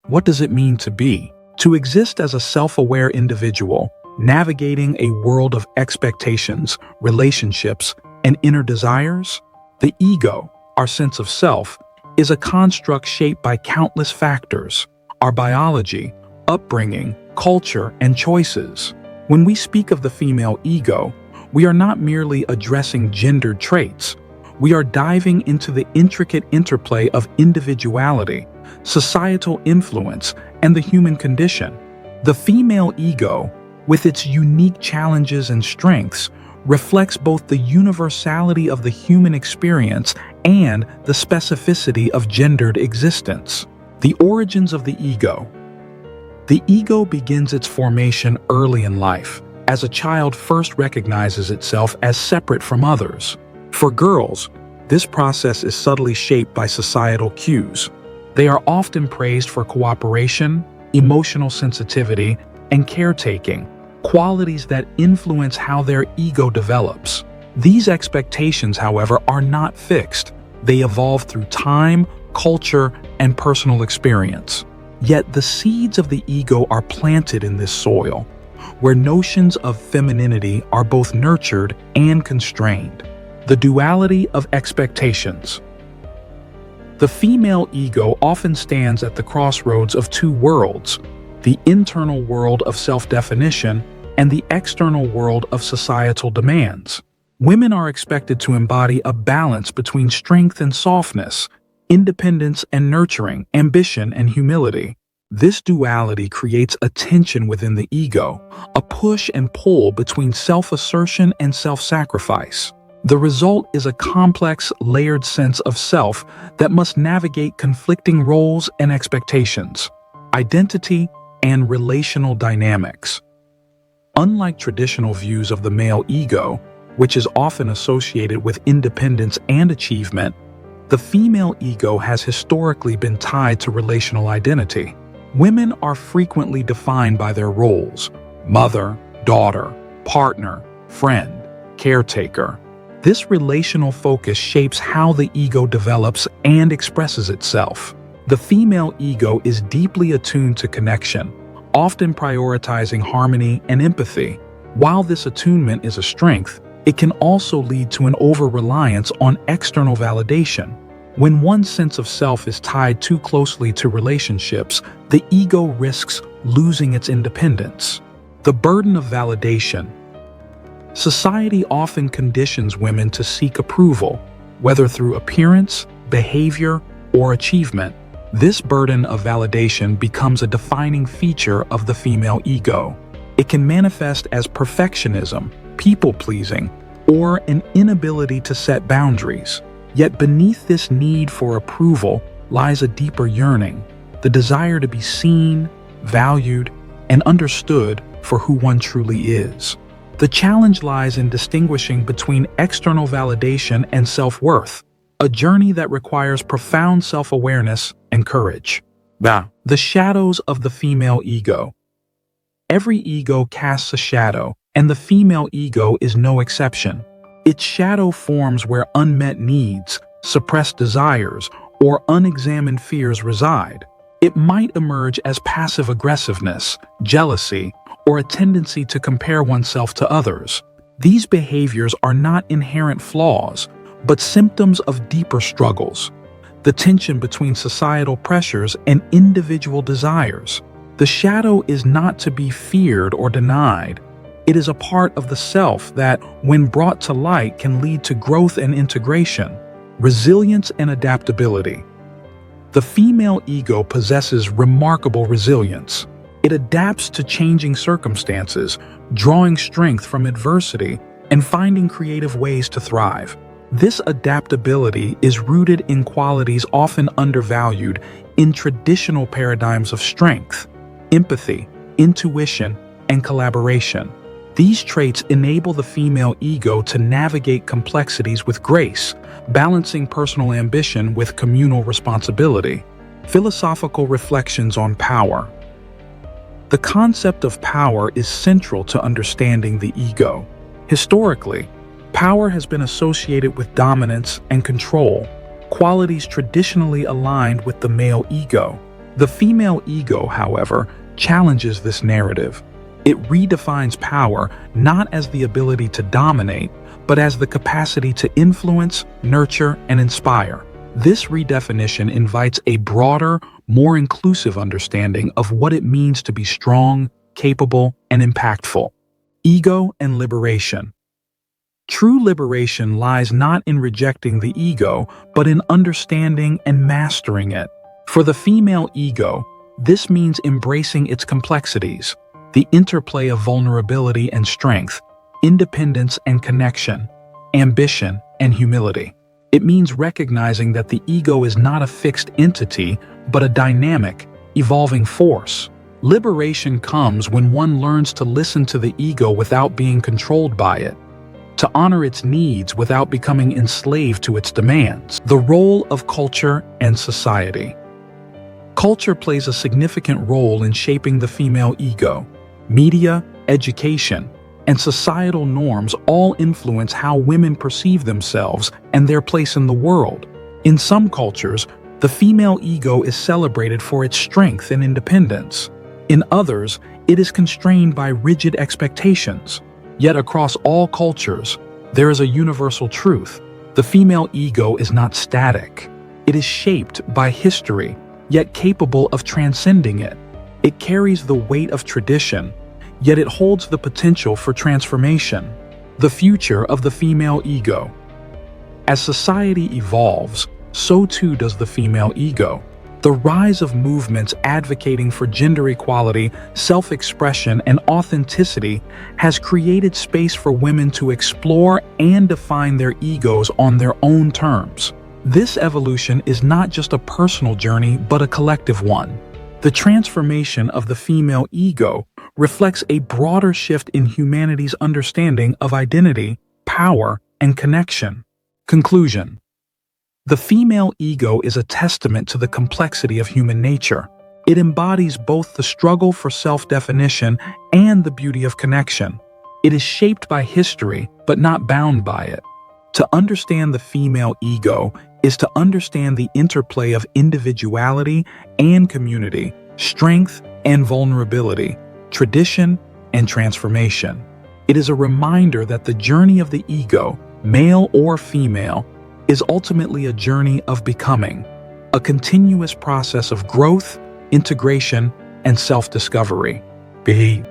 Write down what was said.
What does it mean to be? To exist as a self-aware individual, navigating a world of expectations, relationships, and inner desires? The ego, our sense of self, is a construct shaped by countless factors: our biology, upbringing, culture, and choices. When we speak of the female ego, we are not merely addressing gendered traits. We are diving into the intricate interplay of individuality, societal influence, and the human condition. The female ego, with its unique challenges and strengths, reflects both the universality of the human experience and the specificity of gendered existence. The origins of the ego. The ego begins its formation early in life, as a child first recognizes itself as separate from others. For girls, this process is subtly shaped by societal cues. They are often praised for cooperation, emotional sensitivity, and caretaking, qualities that influence how their ego develops. These expectations, however, are not fixed. They evolve through time, culture, and personal experience. Yet the seeds of the ego are planted in this soil, where notions of femininity are both nurtured and constrained. The duality of expectations. The female ego often stands at the crossroads of two worlds: the internal world of self-definition and the external world of societal demands. Women are expected to embody a balance between strength and softness, independence and nurturing, ambition and humility. This duality creates a tension within the ego, a push and pull between self-assertion and self-sacrifice. The result is a complex, layered sense of self that must navigate conflicting roles and expectations, identity, and relational dynamics. Unlike traditional views of the male ego, which is often associated with independence and achievement, the female ego has historically been tied to relational identity. Women are frequently defined by their roles: mother, daughter, partner, friend, caretaker. This relational focus shapes how the ego develops and expresses itself. The female ego is deeply attuned to connection, often prioritizing harmony and empathy. While this attunement is a strength, it can also lead to an over-reliance on external validation. When one's sense of self is tied too closely to relationships, the ego risks losing its independence. The burden of validation. Society often conditions women to seek approval, whether through appearance, behavior, or achievement. This burden of validation becomes a defining feature of the female ego. It can manifest as perfectionism, people-pleasing, or an inability to set boundaries. Yet beneath this need for approval lies a deeper yearning, the desire to be seen, valued, and understood for who one truly is. The challenge lies in distinguishing between external validation and self-worth, a journey that requires profound self-awareness and courage. The shadows of the female ego. Every ego casts a shadow, and the female ego is no exception. Its shadow forms where unmet needs, suppressed desires, or unexamined fears reside. It might emerge as passive aggressiveness, jealousy, or a tendency to compare oneself to others. These behaviors are not inherent flaws, but symptoms of deeper struggles, the tension between societal pressures and individual desires. The shadow is not to be feared or denied. It is a part of the self that, when brought to light, can lead to growth and integration. Resilience and adaptability. The female ego possesses remarkable resilience. It adapts to changing circumstances, drawing strength from adversity, and finding creative ways to thrive. This adaptability is rooted in qualities often undervalued in traditional paradigms of strength: empathy, intuition, and collaboration. These traits enable the female ego to navigate complexities with grace, balancing personal ambition with communal responsibility. Philosophical reflections on power. The concept of power is central to understanding the ego. Historically, power has been associated with dominance and control, qualities traditionally aligned with the male ego. The female ego, however, challenges this narrative. It redefines power not as the ability to dominate, but as the capacity to influence, nurture, and inspire. This redefinition invites a broader, more inclusive understanding of what it means to be strong, capable, and impactful. Ego and liberation. True liberation lies not in rejecting the ego, but in understanding and mastering it. For the female ego, this means embracing its complexities, the interplay of vulnerability and strength, independence and connection, ambition and humility. It means recognizing that the ego is not a fixed entity, but a dynamic, evolving force. Liberation comes when one learns to listen to the ego without being controlled by it, to honor its needs without becoming enslaved to its demands. The role of culture and society. Culture plays a significant role in shaping the female ego. Media, education, and societal norms all influence how women perceive themselves and their place in the world. In some cultures, the female ego is celebrated for its strength and independence. In others, it is constrained by rigid expectations. Yet across all cultures, there is a universal truth. The female ego is not static. It is shaped by history, yet capable of transcending it. It carries the weight of tradition, yet it holds the potential for transformation. The future of the female ego. As society evolves, so too does the female ego. The rise of movements advocating for gender equality, self-expression, and authenticity has created space for women to explore and define their egos on their own terms. This evolution is not just a personal journey, but a collective one. The transformation of the female ego reflects a broader shift in humanity's understanding of identity, power, and connection. Conclusion. The female ego is a testament to the complexity of human nature. It embodies both the struggle for self-definition and the beauty of connection. It is shaped by history, but not bound by it. To understand the female ego is to understand the interplay of individuality and community, strength and vulnerability, tradition and transformation. It is a reminder that the journey of the ego, male or female, is ultimately a journey of becoming, a continuous process of growth, integration, and self-discovery. Peace.